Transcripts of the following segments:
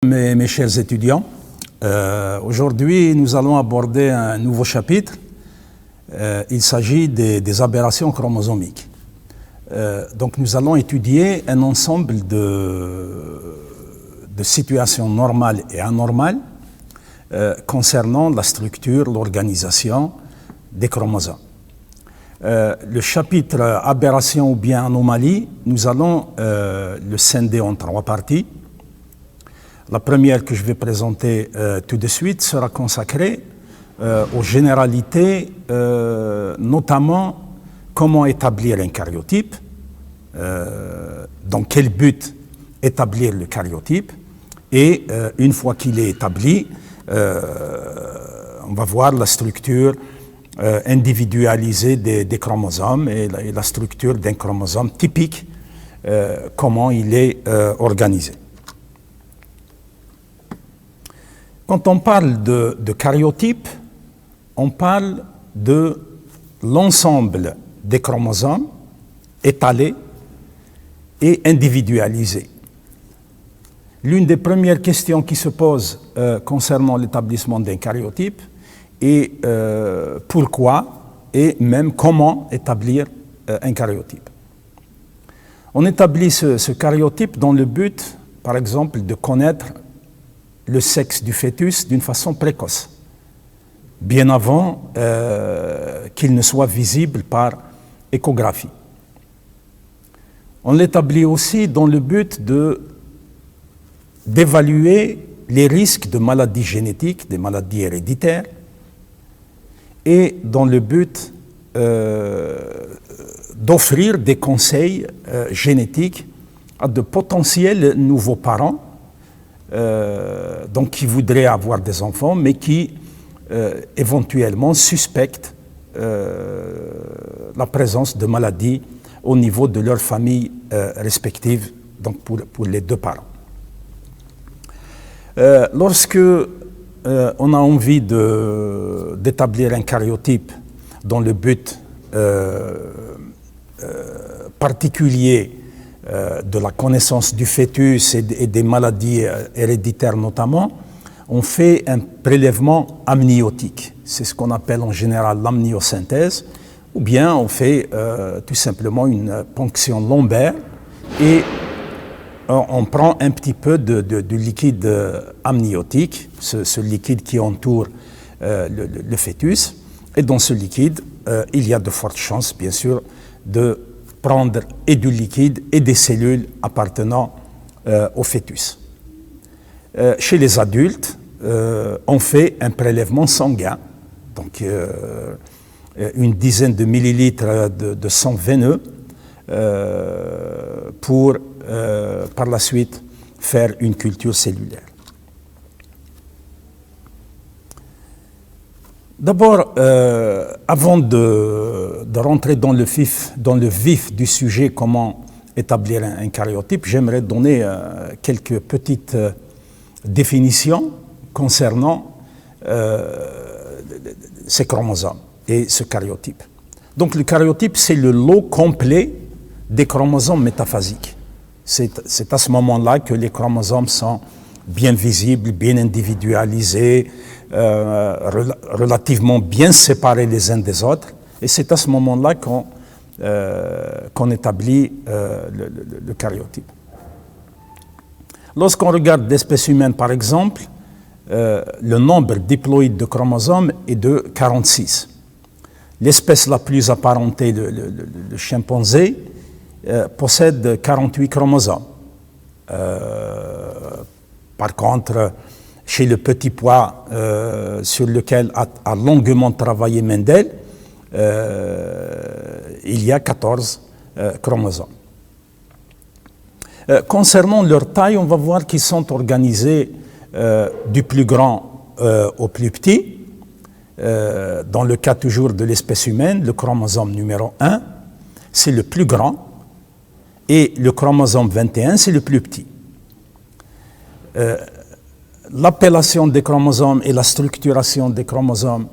mes chers étudiants. Aujourd'hui, nous allons aborder un nouveau chapitre. Il s'agit des aberrations chromosomiques. Donc nous allons étudier un ensemble de situations normales et anormales concernant la structure, l'organisation des chromosomes. Le chapitre aberration ou bien anomalie, nous allons le scinder en 3 parties. La première que je vais présenter tout de suite sera consacrée aux généralités, notamment comment établir un karyotype, dans quel but établir le karyotype, et une fois qu'il est établi, on va voir la structure individualisée des chromosomes et la structure d'un chromosome typique, comment il est organisé. Quand on parle de karyotype, on parle de l'ensemble des chromosomes étalés et individualisés. L'une des premières questions qui se pose concernant l'établissement d'un karyotype est pourquoi et même comment établir un karyotype. On établit ce karyotype dans le but, par exemple, de connaître le sexe du fœtus d'une façon précoce, bien avant qu'il ne soit visible par échographie. On l'établit aussi dans le but d'évaluer les risques de maladies génétiques, des maladies héréditaires, et dans le but d'offrir des conseils génétiques à de potentiels nouveaux parents, donc qui voudraient avoir des enfants, mais qui éventuellement suspectent la présence de maladies au niveau de leur famille respective, donc pour les 2 parents. Lorsque on a envie d'établir un karyotype dans le but particulier de la connaissance du fœtus et des maladies héréditaires notamment, on fait un prélèvement amniotique. C'est ce qu'on appelle en général l'amniosynthèse, ou bien on fait tout simplement une ponction lombaire et on prend un petit peu de liquide amniotique, ce liquide qui entoure le fœtus, et dans ce liquide, il y a de fortes chances, bien sûr, de prendre et du liquide et des cellules appartenant au fœtus. Chez les adultes, on fait un prélèvement sanguin, donc une dizaine de millilitres de sang veineux pour par la suite faire une culture cellulaire. D'abord, avant de rentrer dans le vif du sujet, comment établir un karyotype, j'aimerais donner quelques petites définitions concernant ces chromosomes et ce karyotype. Donc le karyotype, c'est le lot complet des chromosomes métaphasiques. C'est à ce moment-là que les chromosomes sont bien visibles, bien individualisés, relativement bien séparés les uns des autres. Et c'est à ce moment-là qu'on établit le karyotype. Lorsqu'on regarde l'espèce humaine, par exemple, le nombre diploïde de chromosomes est de 46. L'espèce la plus apparentée, le chimpanzé, possède 48 chromosomes. Par contre, chez le petit pois, sur lequel a longuement travaillé Mendel, il y a 14 chromosomes. Concernant leur taille, on va voir qu'ils sont organisés du plus grand au plus petit. Dans le cas toujours de l'espèce humaine, le chromosome numéro 1, c'est le plus grand, et le chromosome 21, c'est le plus petit. L'appellation des chromosomes et la structuration des chromosomes,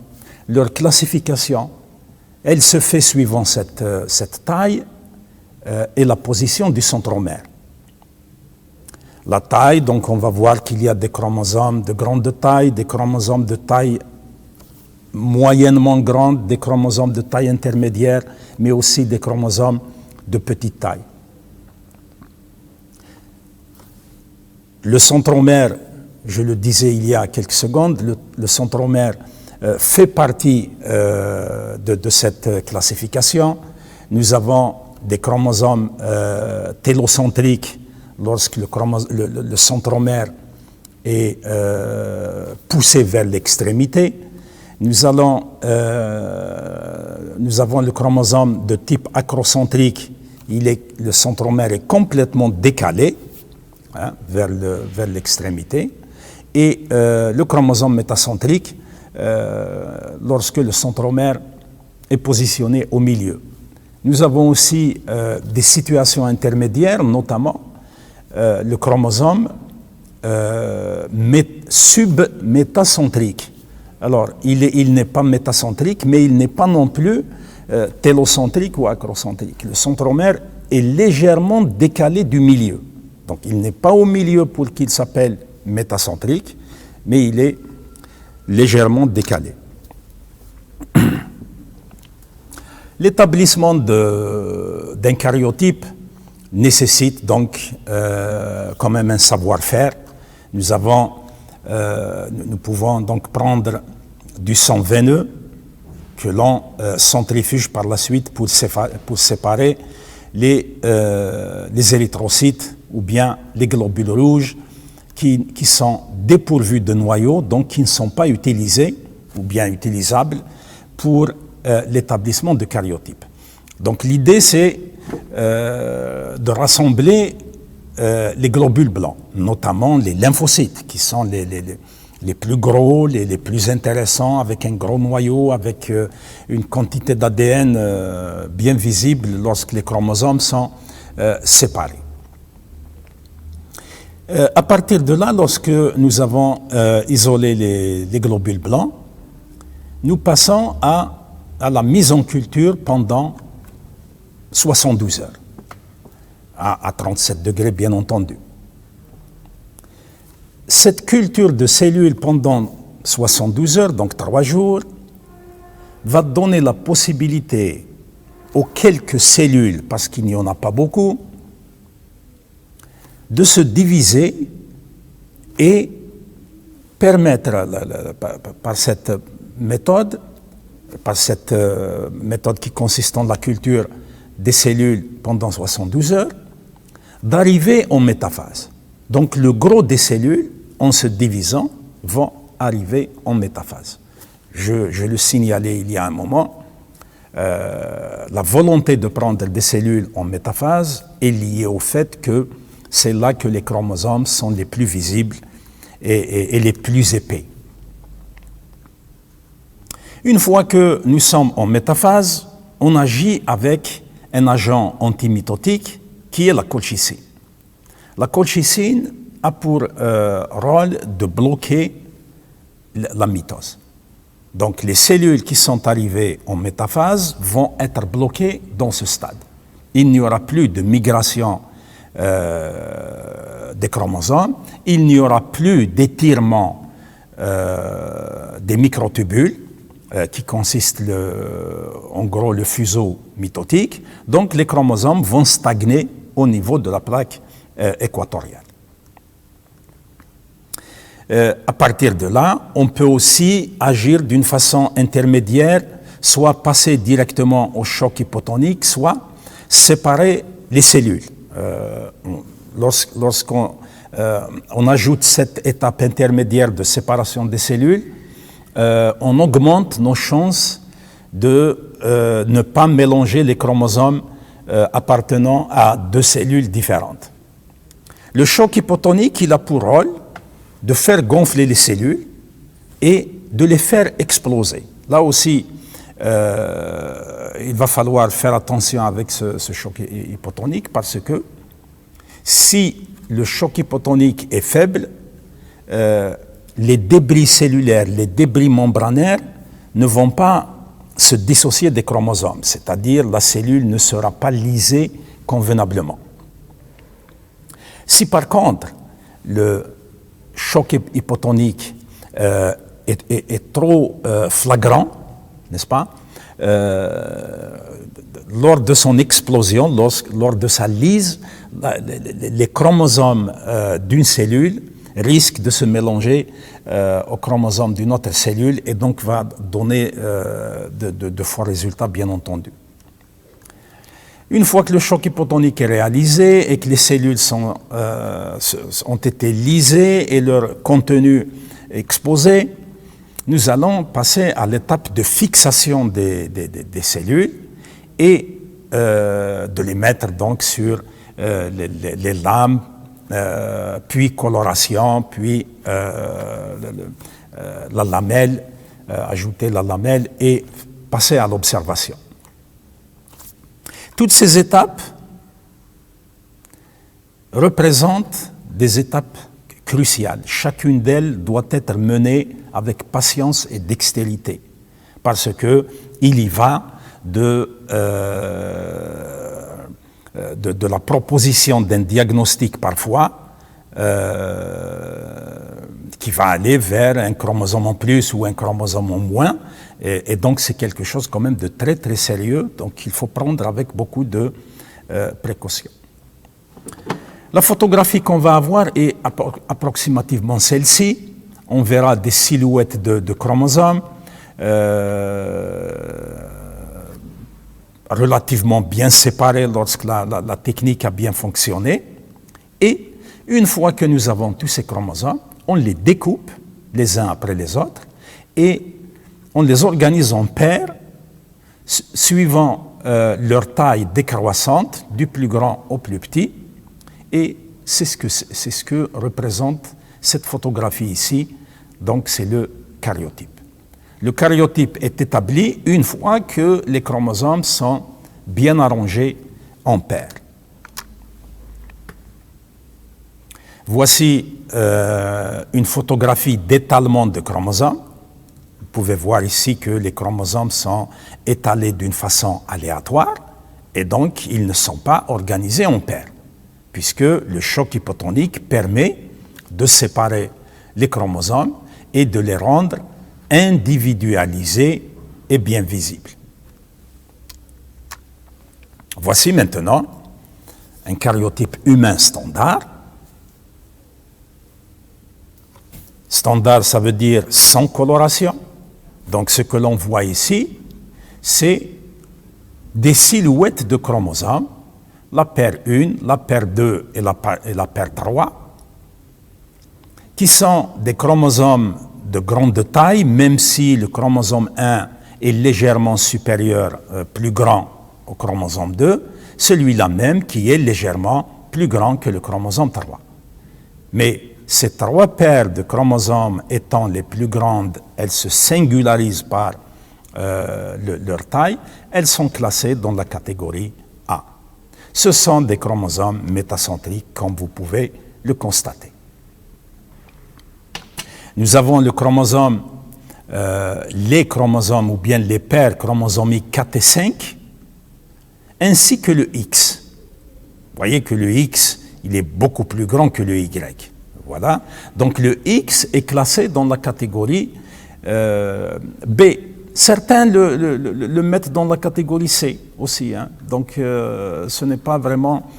leur classification, elle se fait suivant cette taille et la position du centromère. La taille, donc on va voir qu'il y a des chromosomes de grande taille, des chromosomes de taille moyennement grande, des chromosomes de taille intermédiaire, mais aussi des chromosomes de petite taille. Le centromère, je le disais il y a quelques secondes, le centromère fait partie de cette classification. Nous avons des chromosomes télocentriques lorsque le centromère est poussé vers l'extrémité. Nous avons le chromosome de type acrocentrique. Le centromère est complètement décalé vers l'extrémité. Et le chromosome métacentrique, lorsque le centromère est positionné au milieu. Nous avons aussi des situations intermédiaires, notamment le chromosome submétacentrique. Alors, il n'est pas métacentrique, mais il n'est pas non plus télocentrique ou acrocentrique. Le centromère est légèrement décalé du milieu. Donc, il n'est pas au milieu pour qu'il s'appelle métacentrique, mais il est légèrement décalé. L'établissement d'un karyotype nécessite donc quand même un savoir-faire. Nous pouvons donc prendre du sang veineux que l'on centrifuge par la suite pour séparer les érythrocytes ou bien les globules rouges qui sont dépourvus de noyaux, donc qui ne sont pas utilisés ou bien utilisables pour l'établissement de karyotypes. Donc l'idée c'est de rassembler les globules blancs, notamment les lymphocytes, qui sont les plus gros, les plus intéressants, avec un gros noyau, avec une quantité d'ADN bien visible lorsque les chromosomes sont séparés. À partir de là, lorsque nous avons isolé les globules blancs, nous passons à la mise en culture pendant 72 heures, à 37 degrés bien entendu. Cette culture de cellules pendant 72 heures, donc 3 jours, va donner la possibilité aux quelques cellules, parce qu'il n'y en a pas beaucoup, de se diviser et permettre, par cette méthode qui consiste en la culture des cellules pendant 72 heures, d'arriver en métaphase. Donc le gros des cellules, en se divisant, vont arriver en métaphase. Je le signalais il y a un moment, la volonté de prendre des cellules en métaphase est liée au fait que c'est là que les chromosomes sont les plus visibles et les plus épais. Une fois que nous sommes en métaphase, on agit avec un agent antimitotique qui est la colchicine. La colchicine a pour rôle de bloquer la mitose. Donc les cellules qui sont arrivées en métaphase vont être bloquées dans ce stade. Il n'y aura plus de migration des chromosomes, il n'y aura plus d'étirement des microtubules qui consiste en gros le fuseau mitotique. Donc les chromosomes vont stagner au niveau de la plaque équatoriale. À partir de là, on peut aussi agir d'une façon intermédiaire, soit passer directement au choc hypotonique, soit séparer les cellules. Lorsqu'on ajoute cette étape intermédiaire de séparation des cellules, on augmente nos chances de ne pas mélanger les chromosomes appartenant à deux cellules différentes. Le choc hypotonique, il a pour rôle de faire gonfler les cellules et de les faire exploser. Là aussi, il va falloir faire attention avec ce choc hypotonique parce que si le choc hypotonique est faible, les débris cellulaires, les débris membranaires ne vont pas se dissocier des chromosomes, c'est-à-dire la cellule ne sera pas lysée convenablement. Si par contre, le choc hypotonique est trop flagrant, n'est-ce pas? Lors de son explosion, lors de sa lyse, les chromosomes d'une cellule risquent de se mélanger aux chromosomes d'une autre cellule et donc va donner de faux résultats, bien entendu. Une fois que le choc hypotonique est réalisé et que les cellules ont été lysées et leur contenu exposé, nous allons passer à l'étape de fixation des cellules et de les mettre donc sur les lames, puis coloration, puis la lamelle, ajouter la lamelle et passer à l'observation. Toutes ces étapes représentent des étapes cruciales. Chacune d'elles doit être menée avec patience et dextérité, parce qu'il y va de la proposition d'un diagnostic parfois qui va aller vers un chromosome en plus ou un chromosome en moins, et donc c'est quelque chose quand même de très très sérieux, donc il faut prendre avec beaucoup de précautions. La photographie qu'on va avoir est approximativement celle-ci. On verra des silhouettes de chromosomes relativement bien séparés lorsque la technique a bien fonctionné. Et une fois que nous avons tous ces chromosomes, on les découpe les uns après les autres et on les organise en paires suivant leur taille décroissante, du plus grand au plus petit. Et c'est ce que représente cette photographie ici. Donc c'est le karyotype. Le karyotype est établi une fois que les chromosomes sont bien arrangés en paires. Voici une photographie d'étalement de chromosomes. Vous pouvez voir ici que les chromosomes sont étalés d'une façon aléatoire et donc ils ne sont pas organisés en paires, puisque le choc hypotonique permet de séparer les chromosomes et de les rendre individualisés et bien visibles. Voici maintenant un karyotype humain standard. Standard, ça veut dire sans coloration. Donc ce que l'on voit ici, c'est des silhouettes de chromosomes, la paire 1, la paire 2 et la paire 3, qui sont des chromosomes de grande taille, même si le chromosome 1 est légèrement supérieur, plus grand au chromosome 2, celui-là même qui est légèrement plus grand que le chromosome 3. Mais ces trois paires de chromosomes étant les plus grandes, elles se singularisent par leur taille, elles sont classées dans la catégorie A. Ce sont des chromosomes métacentriques, comme vous pouvez le constater. Nous avons le chromosome, les chromosomes ou bien les paires chromosomiques 4 et 5, ainsi que le X. Vous voyez que le X, il est beaucoup plus grand que le Y. Voilà. Donc le X est classé dans la catégorie B. Certains le mettent dans la catégorie C aussi. Hein. Donc ce n'est pas vraiment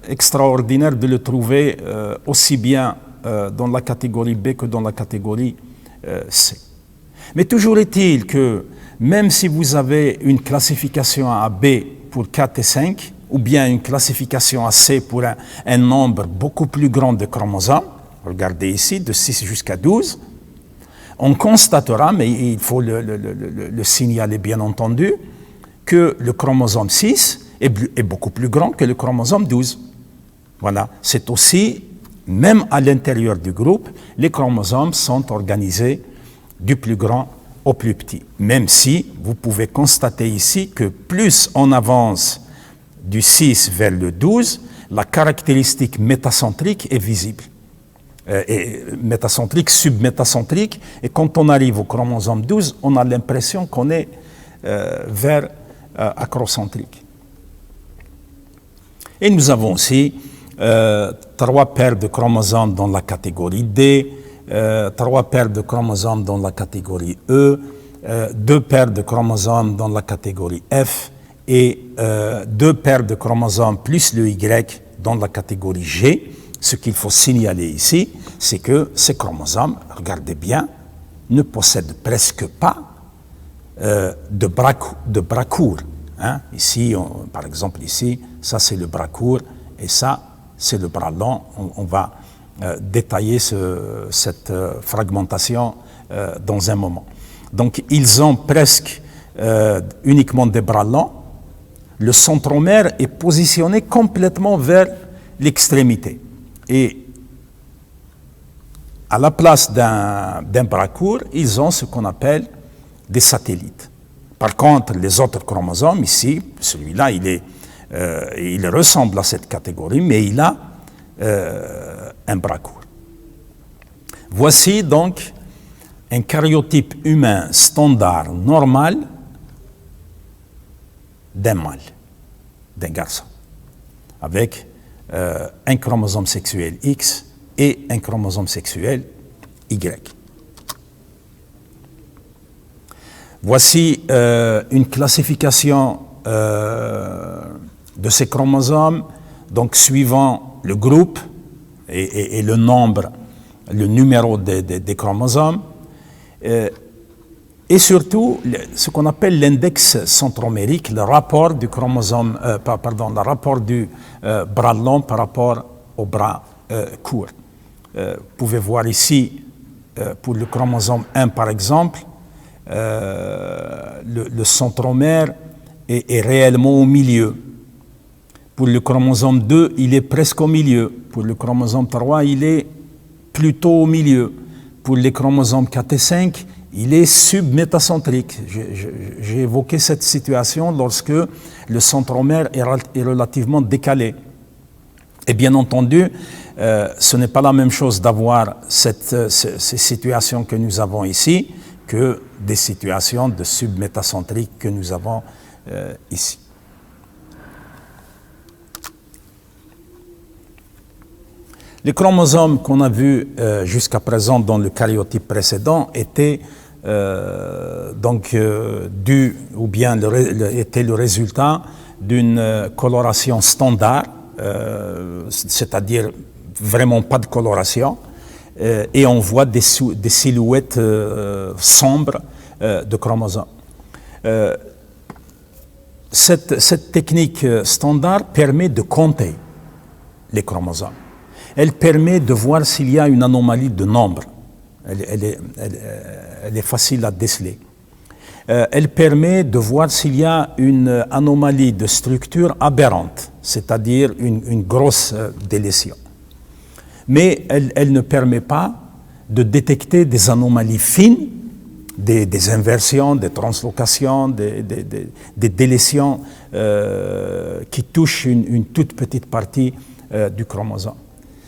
extraordinaire de le trouver aussi bien dans la catégorie B que dans la catégorie C. Mais toujours est-il que même si vous avez une classification à B pour 4 et 5, ou bien une classification à C pour un nombre beaucoup plus grand de chromosomes, regardez ici, de 6 jusqu'à 12, on constatera, mais il faut le signaler bien entendu, que le chromosome 6 est beaucoup plus grand que le chromosome 12. Voilà, c'est aussi, même à l'intérieur du groupe, les chromosomes sont organisés du plus grand au plus petit, même si vous pouvez constater ici que plus on avance du 6 vers le 12, la caractéristique métacentrique est visible. Et métacentrique, submétacentrique, et quand on arrive au chromosome 12, on a l'impression qu'on est vers acrocentrique. Et nous avons aussi 3 paires de chromosomes dans la catégorie D, 3 paires de chromosomes dans la catégorie E, 2 paires de chromosomes dans la catégorie F et 2 paires de chromosomes plus le Y dans la catégorie G. Ce qu'il faut signaler ici, c'est que ces chromosomes, regardez bien, ne possèdent presque pas de bras courts. Hein. Ici, par exemple, ici, ça c'est le bras court et ça c'est le bras long. On va détailler cette fragmentation dans un moment. Donc, ils ont presque uniquement des bras longs. Le centromère est positionné complètement vers l'extrémité. Et à la place d'un bras court, ils ont ce qu'on appelle des satellites. Par contre, les autres chromosomes, ici, celui-là, il ressemble à cette catégorie, mais il a un bras court. Voici donc un karyotype humain standard normal d'un mâle, d'un garçon, avec un chromosome sexuel X et un chromosome sexuel Y. Voici une classification de ces chromosomes, donc suivant le groupe et le nombre, le numéro des chromosomes, et surtout ce qu'on appelle l'index centromérique, le rapport du chromosome, le rapport du bras long par rapport au bras court. Vous pouvez voir ici, pour le chromosome 1 par exemple, le centromère est réellement au milieu. Pour le chromosome 2, il est presque au milieu. Pour le chromosome 3, il est plutôt au milieu. Pour les chromosomes 4 et 5, il est submétacentrique. J'ai évoqué cette situation lorsque le centromère est relativement décalé. Et bien entendu, ce n'est pas la même chose d'avoir ces situations que nous avons ici que des situations de submétacentrique que nous avons ici. Les chromosomes qu'on a vus jusqu'à présent dans le karyotype précédent étaient étaient le résultat d'une coloration standard, c'est-à-dire vraiment pas de coloration, et on voit des silhouettes sombres de chromosomes. Cette technique standard permet de compter les chromosomes. Elle permet de voir s'il y a une anomalie de nombre. Elle est facile à déceler. Elle permet de voir s'il y a une anomalie de structure aberrante, c'est-à-dire une grosse délétion. Mais elle ne permet pas de détecter des anomalies fines, des inversions, des translocations, des délétions qui touchent une toute petite partie du chromosome.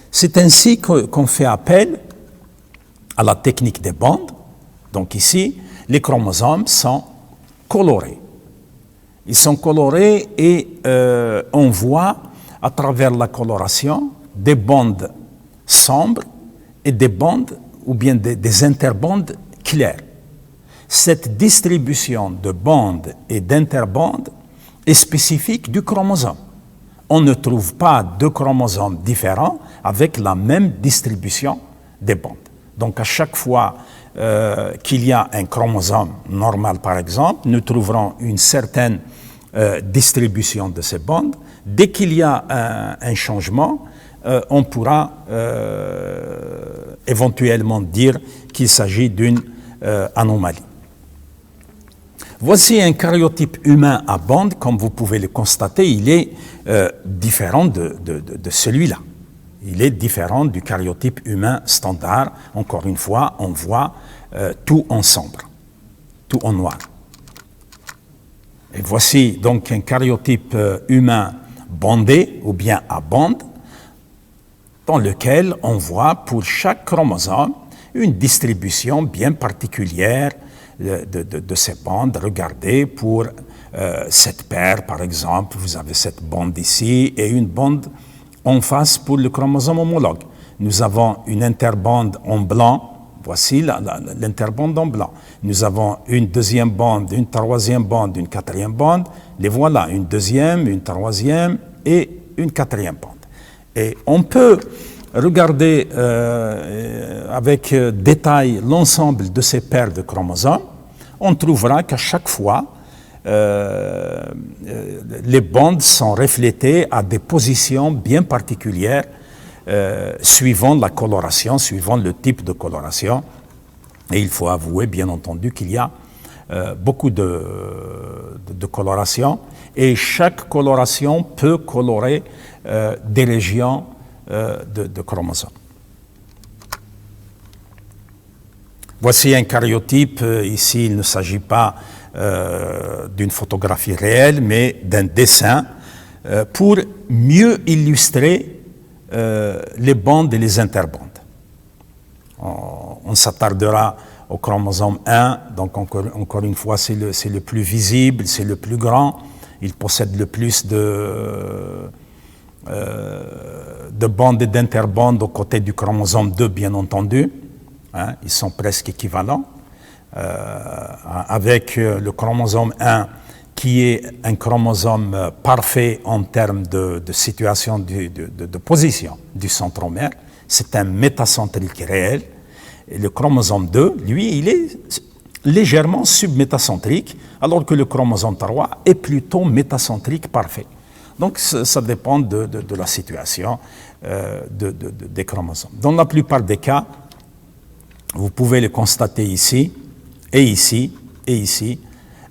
C'est ainsi qu'on fait appel à la technique des bandes. Donc ici, les chromosomes sont colorés. Ils sont colorés et on voit à travers la coloration des bandes sombres et des bandes ou bien des interbandes claires. Cette distribution de bandes et d'interbandes est spécifique du chromosome. On ne trouve pas deux chromosomes différents avec la même distribution des bandes. Donc à chaque fois qu'il y a un chromosome normal par exemple, nous trouverons une certaine distribution de ces bandes. Dès qu'il y a un changement, on pourra éventuellement dire qu'il s'agit d'une anomalie. Voici un karyotype humain à bande, comme vous pouvez le constater, il est différent de celui-là. Il est différent du karyotype humain standard. Encore une fois, on voit tout en sombre, tout en noir. Et voici donc un karyotype humain bandé ou bien à bande, dans lequel on voit pour chaque chromosome une distribution bien particulière de ces bandes. Regardez, pour cette paire, par exemple, vous avez cette bande ici et une bande en face pour le chromosome homologue. Nous avons une interbande en blanc. Voici l'interbande en blanc. Nous avons une deuxième bande, une troisième bande, une quatrième bande. Les voilà, une deuxième, une troisième et une quatrième bande. Et on peut regarder avec détail l'ensemble de ces paires de chromosomes. On trouvera qu'à chaque fois, les bandes sont reflétées à des positions bien particulières suivant la coloration, suivant le type de coloration. Et il faut avouer, bien entendu, qu'il y a beaucoup de colorations et chaque coloration peut colorer des régions de chromosomes. Voici un karyotype. Ici, il ne s'agit pas d'une photographie réelle, mais d'un dessin pour mieux illustrer les bandes et les interbandes. On s'attardera au chromosome 1, donc encore une fois, c'est le plus visible, c'est le plus grand, il possède le plus de bandes et d'interbandes aux côtés du chromosome 2, bien entendu. Hein, ils sont presque équivalents. Avec le chromosome 1, qui est un chromosome parfait en termes de situation de position du centromère. C'est un métacentrique réel. Et le chromosome 2, lui, il est légèrement submétacentrique, alors que le chromosome 3 est plutôt métacentrique parfait. Donc ça dépend de la situation des chromosomes. Dans la plupart des cas, vous pouvez le constater ici, et ici, et ici,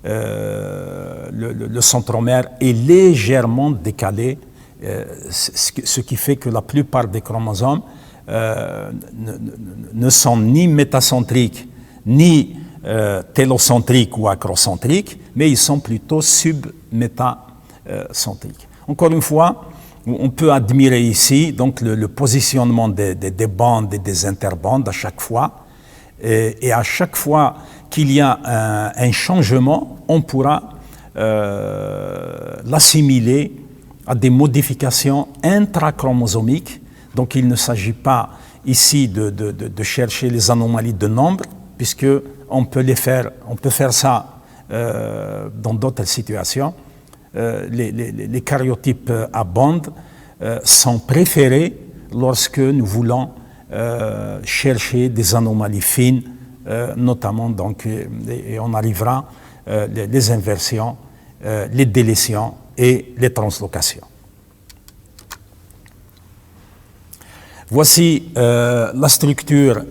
le centromère est légèrement décalé, ce qui fait que la plupart des chromosomes ne sont ni métacentriques, ni télocentriques ou acrocentriques, mais ils sont plutôt submétacentriques. Encore une fois, on peut admirer ici donc le positionnement des bandes et des interbandes à chaque fois, et à chaque fois qu'il y a un changement, on pourra l'assimiler à des modifications intrachromosomiques. Donc il ne s'agit pas ici de chercher les anomalies de nombre, puisque on peut faire ça dans d'autres situations. Les karyotypes à bandes sont préférés lorsque nous voulons chercher des anomalies fines, notamment donc, et on arrivera les inversions, les délétions et les translocations. Voici la structure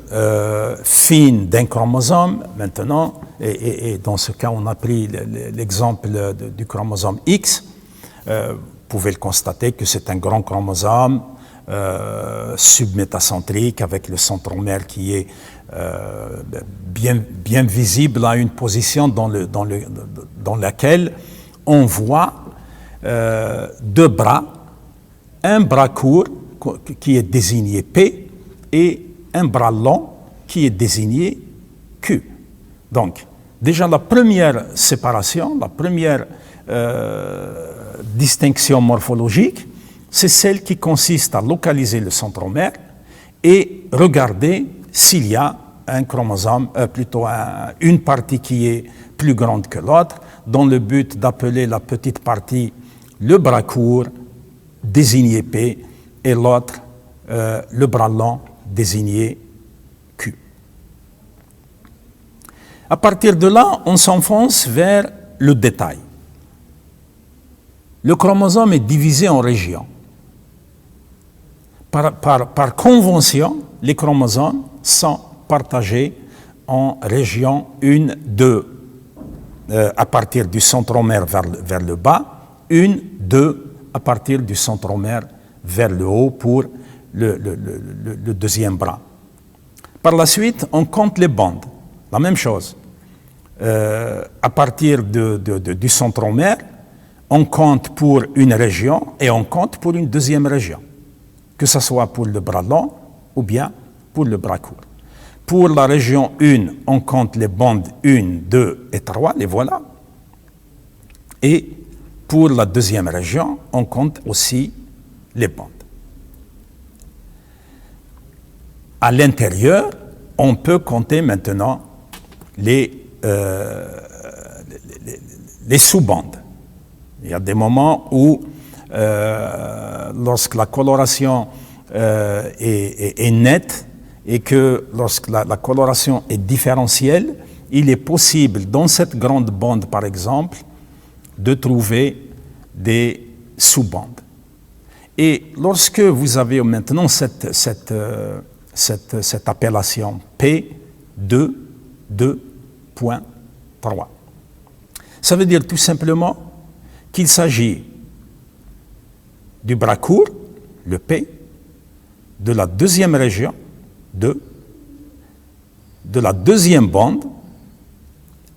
fine d'un chromosome maintenant, et dans ce cas on a pris l'exemple du chromosome X. Vous pouvez le constater que c'est un grand chromosome submétacentrique avec le centromère qui est bien visible à une position dans laquelle on voit deux bras, un bras court qui est désigné P et un bras long qui est désigné Q. Donc, déjà la première séparation, la première distinction morphologique, c'est celle qui consiste à localiser le centromère et regarder s'il y a un chromosome, plutôt une partie qui est plus grande que l'autre, dans le but d'appeler la petite partie le bras court, désigné P, et l'autre, le bras long, désigné Q. À partir de là, on s'enfonce vers le détail. Le chromosome est divisé en régions. Par convention, les chromosomes sont partagés en régions 1, 2, à partir du centromère vers le bas, 1, 2, à partir du centromère vers le haut pour le deuxième bras. Par la suite, on compte les bandes. La même chose. À partir du centromère, on compte pour une région et on compte pour une deuxième région, que ce soit pour le bras long ou bien pour le bras court. Pour la région 1, on compte les bandes 1, 2 et 3, les voilà. Et pour la deuxième région, on compte aussi les bandes. à l'intérieur, on peut compter maintenant les sous-bandes. Il y a des moments où, lorsque la coloration est nette et que lorsque la coloration est différentielle, il est possible, dans cette grande bande par exemple, de trouver des sous-bandes. Et lorsque vous avez maintenant cette appellation P2, 2.3, ça veut dire tout simplement qu'il s'agit du bras court, le P, de la deuxième région, 2, de la deuxième bande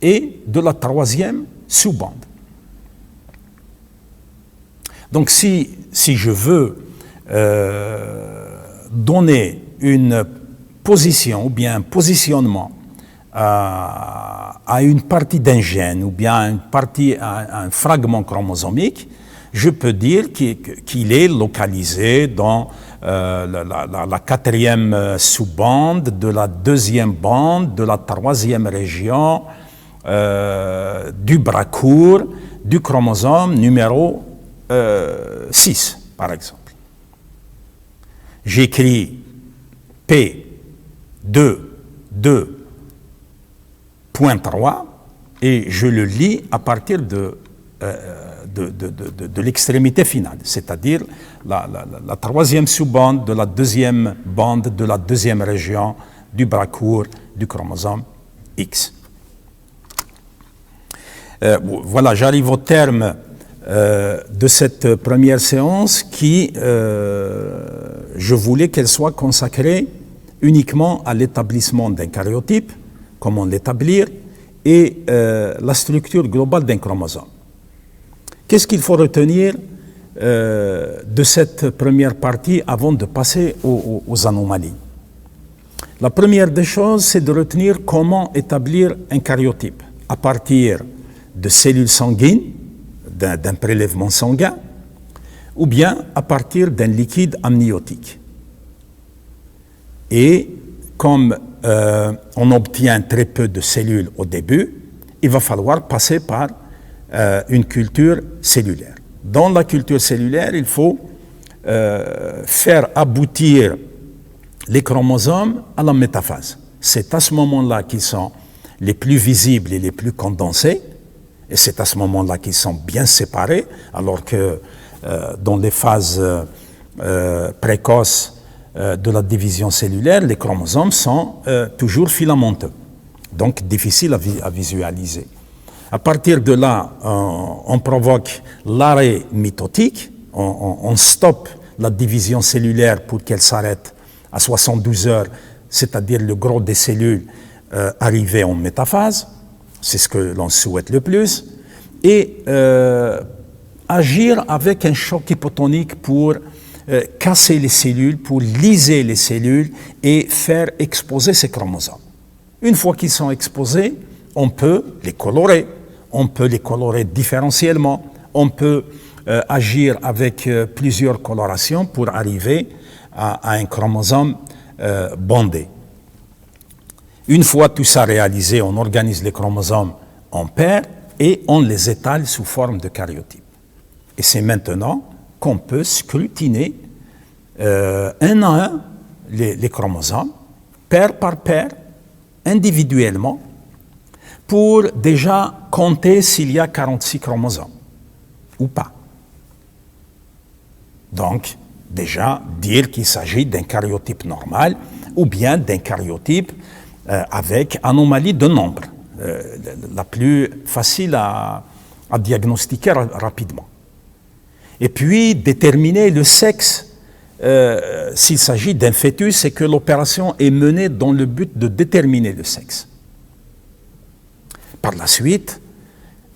et de la troisième sous-bande. Donc si je veux donner une position ou bien un positionnement à une partie d'un gène ou bien à un fragment chromosomique, je peux dire qu'il est localisé dans la quatrième sous-bande, de la deuxième bande, de la troisième région, du bras court, du chromosome numéro 6, par exemple. J'écris P2, 2.3 et je le lis à partir de l'extrémité finale, c'est-à-dire la troisième sous-bande de la deuxième bande de la deuxième région du bras court du chromosome X. Voilà, j'arrive au terme de cette première séance qui, je voulais qu'elle soit consacrée uniquement à l'établissement d'un karyotype, comment l'établir, et la structure globale d'un chromosome. Qu'est-ce qu'il faut retenir de cette première partie avant de passer aux anomalies? La première des choses, c'est de retenir comment établir un karyotype à partir de cellules sanguines, d'un prélèvement sanguin, ou bien à partir d'un liquide amniotique. Et comme on obtient très peu de cellules au début, il va falloir passer par une culture cellulaire. Dans la culture cellulaire, il faut faire aboutir les chromosomes à la métaphase. C'est à ce moment-là qu'ils sont les plus visibles et les plus condensés, et c'est à ce moment-là qu'ils sont bien séparés, alors que dans les phases précoces de la division cellulaire, les chromosomes sont toujours filamenteux, donc difficiles à visualiser. À partir de là, on provoque l'arrêt mitotique, on stoppe la division cellulaire pour qu'elle s'arrête à 72 heures, c'est-à-dire le gros des cellules arrivées en métaphase, c'est ce que l'on souhaite le plus, et agir avec un choc hypotonique pour casser les cellules, pour liser les cellules et faire exploser ces chromosomes. Une fois qu'ils sont exposés, on peut les colorer différentiellement, on peut agir avec plusieurs colorations pour arriver à un chromosome bondé. Une fois tout ça réalisé, on organise les chromosomes en paires et on les étale sous forme de karyotypes. Et c'est maintenant qu'on peut scrutiner un à un les chromosomes, paire par paire, individuellement, pour déjà compter s'il y a 46 chromosomes ou pas. Donc, déjà dire qu'il s'agit d'un karyotype normal ou bien d'un karyotype avec anomalie de nombre, la plus facile à diagnostiquer rapidement. Et puis déterminer le sexe s'il s'agit d'un fœtus et que l'opération est menée dans le but de déterminer le sexe. Par la suite,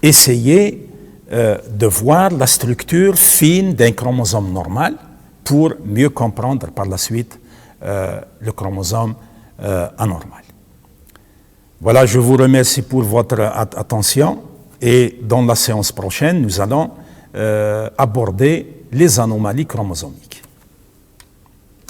essayer de voir la structure fine d'un chromosome normal pour mieux comprendre par la suite le chromosome anormal. Voilà, je vous remercie pour votre attention et dans la séance prochaine, nous allons aborder les anomalies chromosomiques.